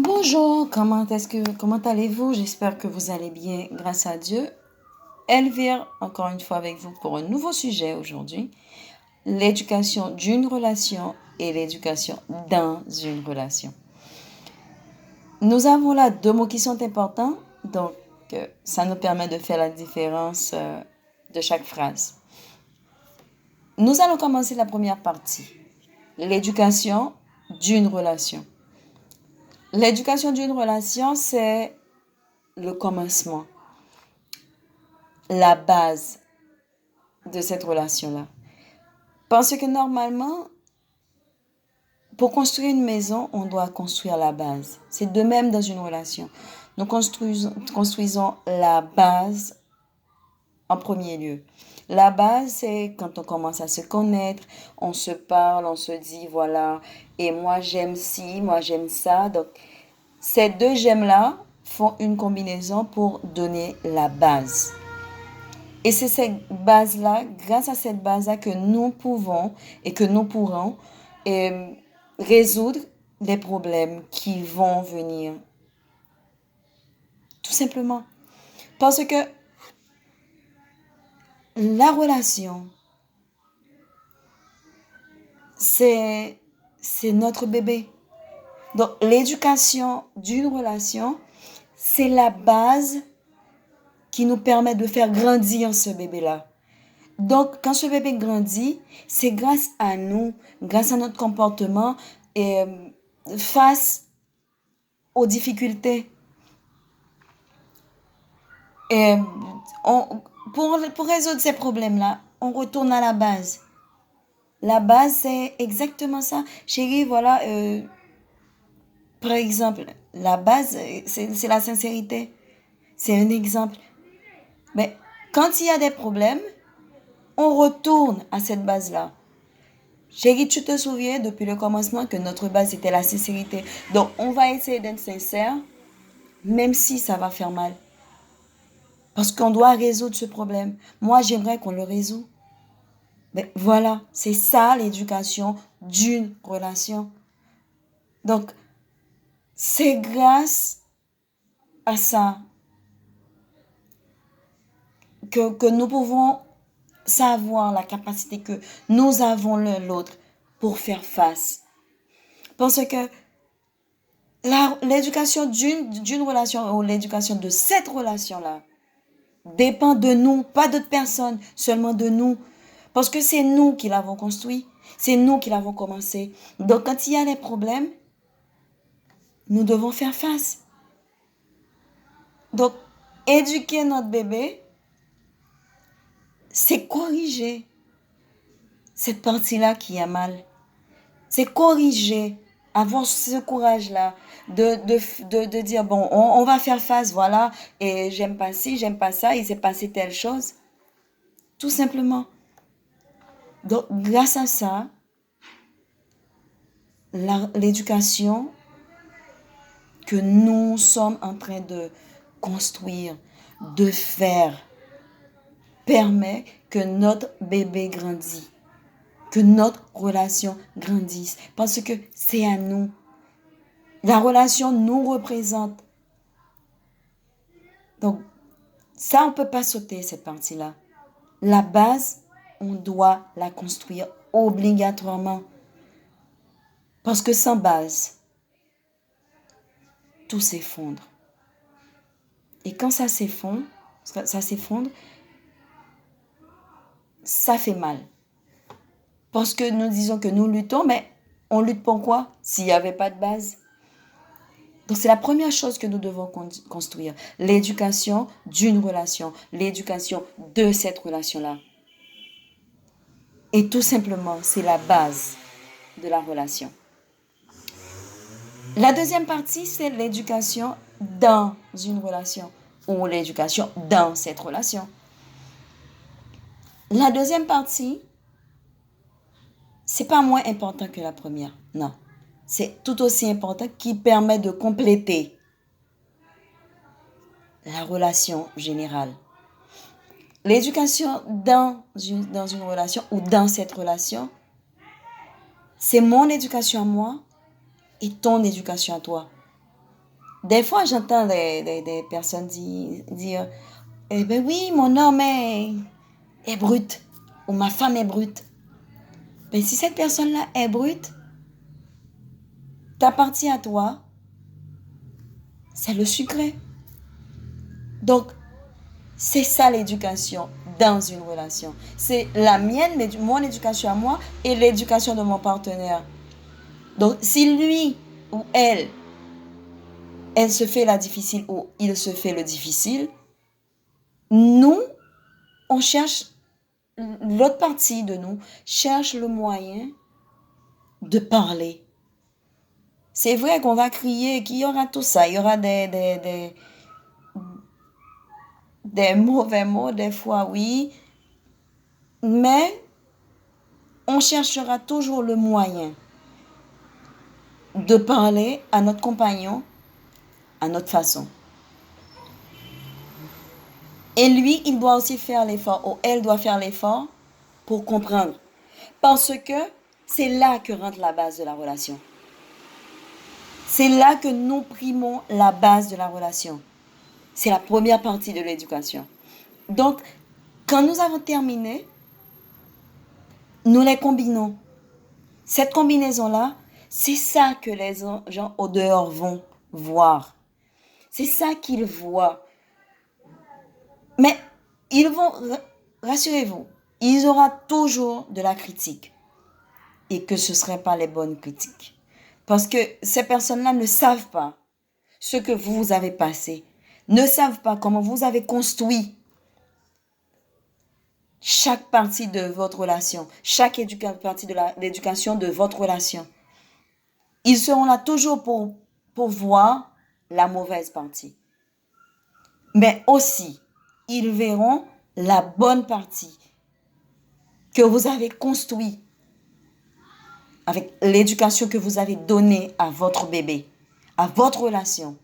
Bonjour, comment allez-vous? J'espère que vous allez bien grâce à Dieu. Elvire, encore une fois avec vous pour un nouveau sujet aujourd'hui. L'éducation d'une relation et l'éducation dans une relation. Nous avons là deux mots qui sont importants, donc ça nous permet de faire la différence de chaque phrase. Nous allons commencer la première partie. L'éducation d'une relation. L'éducation d'une relation, c'est le commencement, la base de cette relation-là. Parce que normalement, pour construire une maison, on doit construire la base. C'est de même dans une relation. Nous construisons la base en premier lieu. La base, c'est quand on commence à se connaître, on se parle, on se dit, voilà, et moi j'aime ci, moi j'aime ça. Donc, ces deux j'aime-là font une combinaison pour donner la base. Et c'est cette base-là, grâce à cette base-là, que nous pouvons et que nous pourrons résoudre les problèmes qui vont venir. Tout simplement. Parce que la relation, c'est notre bébé. Donc, l'éducation d'une relation, c'est la base qui nous permet de faire grandir ce bébé-là. Donc, quand ce bébé grandit, c'est grâce à nous, grâce à notre comportement et face aux difficultés. Et pour résoudre ces problèmes-là, on retourne à la base. La base, c'est exactement ça. Chérie, voilà, par exemple, la base, c'est la sincérité. C'est un exemple. Mais quand il y a des problèmes, on retourne à cette base-là. Chérie, tu te souviens depuis le commencement que notre base était la sincérité. Donc, on va essayer d'être sincère, même si ça va faire mal. Parce qu'on doit résoudre ce problème. Moi, j'aimerais qu'on le résout. Mais voilà, c'est ça l'éducation d'une relation. Donc, c'est grâce à ça que nous pouvons savoir la capacité que nous avons l'un l'autre pour faire face. Parce que l'éducation d'une relation ou l'éducation de cette relation-là dépend de nous, pas d'autres personnes, seulement de nous. Parce que c'est nous qui l'avons construit, c'est nous qui l'avons commencé. Donc quand il y a des problèmes, nous devons faire face. Donc éduquer notre bébé, c'est corriger cette partie-là qui a mal. C'est corriger, avoir ce courage-là de dire, bon, on va faire face, voilà, et j'aime pas ci, j'aime pas ça, il s'est passé telle chose. Tout simplement. Donc, grâce à ça, l'éducation que nous sommes en train de construire, de faire, permet que notre bébé grandisse, que notre relation grandisse. Parce que c'est à nous. La relation nous représente. Donc, ça, on ne peut pas sauter cette partie-là. La base, on doit la construire obligatoirement. Parce que sans base, tout s'effondre. Et quand ça s'effondre, ça fait mal. Parce que nous disons que nous luttons, mais on lutte pour quoi s'il n'y avait pas de base? Donc c'est la première chose que nous devons construire. L'éducation d'une relation, l'éducation de cette relation-là. Et tout simplement, c'est la base de la relation. La deuxième partie, c'est l'éducation dans une relation ou l'éducation dans cette relation. La deuxième partie, c'est pas moins important que la première, non. C'est tout aussi important qui permet de compléter la relation générale. L'éducation dans une relation ou dans cette relation, c'est mon éducation à moi et ton éducation à toi. Des fois, j'entends des personnes dire, eh ben oui, mon homme est brut, ou ma femme est brute. Mais si cette personne-là est brute, t'appartient à toi, c'est le secret. Donc, c'est ça l'éducation dans une relation. C'est la mienne, mon éducation à moi et l'éducation de mon partenaire. Donc, si lui ou elle se fait la difficile ou il se fait le difficile, nous, on cherche, l'autre partie de nous cherche le moyen de parler. C'est vrai qu'on va crier, qu'il y aura tout ça, il y aura des mauvais mots, des fois, oui, mais on cherchera toujours le moyen de parler à notre compagnon à notre façon. Et lui, il doit aussi faire l'effort, ou elle doit faire l'effort pour comprendre. Parce que c'est là que rentre la base de la relation. C'est là que nous primons la base de la relation. C'est la première partie de l'éducation. Donc, quand nous avons terminé, nous les combinons. Cette combinaison-là, c'est ça que les gens au dehors vont voir. C'est ça qu'ils voient. Mais ils vont, rassurez-vous, il y aura toujours de la critique. Et que ce ne seraient pas les bonnes critiques. Parce que ces personnes-là ne savent pas ce que vous avez passé, ne savent pas comment vous avez construit chaque partie de votre relation, chaque partie de l'éducation de votre relation. Ils seront là toujours pour voir la mauvaise partie. Mais aussi, ils verront la bonne partie que vous avez construite avec l'éducation que vous avez donnée à votre bébé, à votre relation.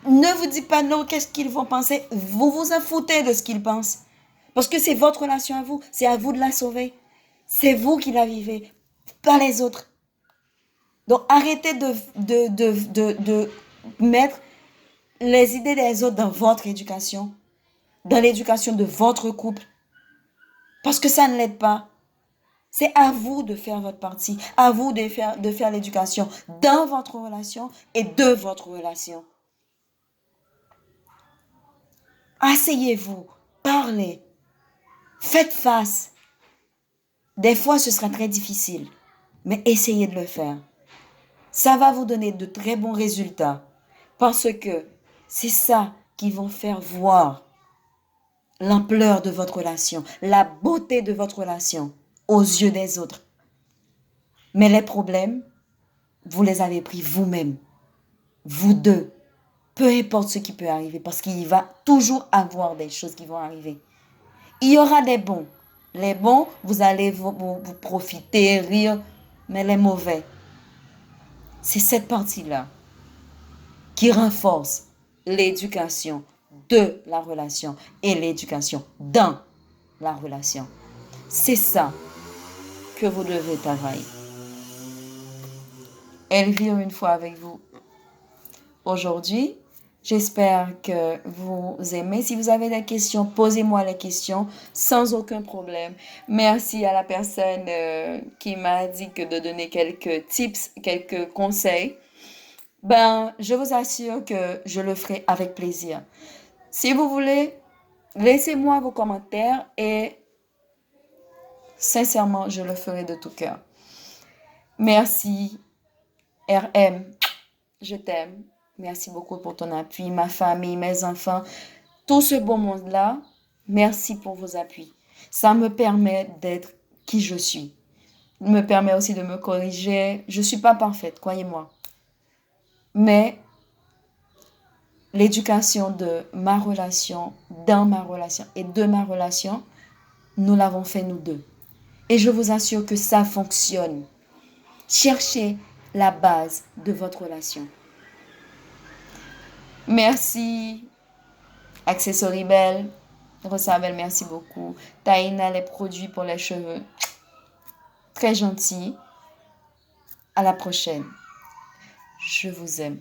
Ne vous dites pas non, qu'est-ce qu'ils vont penser. Vous vous en foutez de ce qu'ils pensent. Parce que c'est votre relation à vous. C'est à vous de la sauver. C'est vous qui la vivez, pas les autres. Donc arrêtez de mettre les idées des autres dans votre éducation, dans l'éducation de votre couple. Parce que ça ne l'aide pas. C'est à vous de faire votre partie, à vous de faire l'éducation dans votre relation et de votre relation. Asseyez-vous, parlez, faites face. Des fois, ce sera très difficile, mais essayez de le faire. Ça va vous donner de très bons résultats parce que c'est ça qui va faire voir l'ampleur de votre relation, la beauté de votre relation aux yeux des autres. Mais les problèmes, vous les avez pris vous-même, vous deux. Peu importe ce qui peut arriver, parce qu'il va toujours avoir des choses qui vont arriver. Il y aura des bons. Les bons, vous allez vous profiter, rire, mais les mauvais, c'est cette partie-là qui renforce l'éducation de la relation et l'éducation dans la relation. C'est ça que vous devez travailler. Elvire une fois avec vous aujourd'hui. J'espère que vous aimez. Si vous avez des questions, posez-moi les questions sans aucun problème. Merci à la personne qui m'a dit que de donner quelques tips, quelques conseils. Ben, je vous assure que je le ferai avec plaisir. Si vous voulez, laissez-moi vos commentaires et sincèrement, je le ferai de tout cœur. Merci, RM. Je t'aime. Merci beaucoup pour ton appui, ma famille, mes enfants, tout ce beau monde-là. Merci pour vos appuis. Ça me permet d'être qui je suis. Ça me permet aussi de me corriger. Je ne suis pas parfaite, croyez-moi. Mais l'éducation de ma relation, dans ma relation et de ma relation, nous l'avons fait nous deux. Et je vous assure que ça fonctionne. Cherchez la base de votre relation. Merci. Accessories Belle. Rosabelle, merci beaucoup. Taïna, les produits pour les cheveux. Très gentil. À la prochaine. Je vous aime.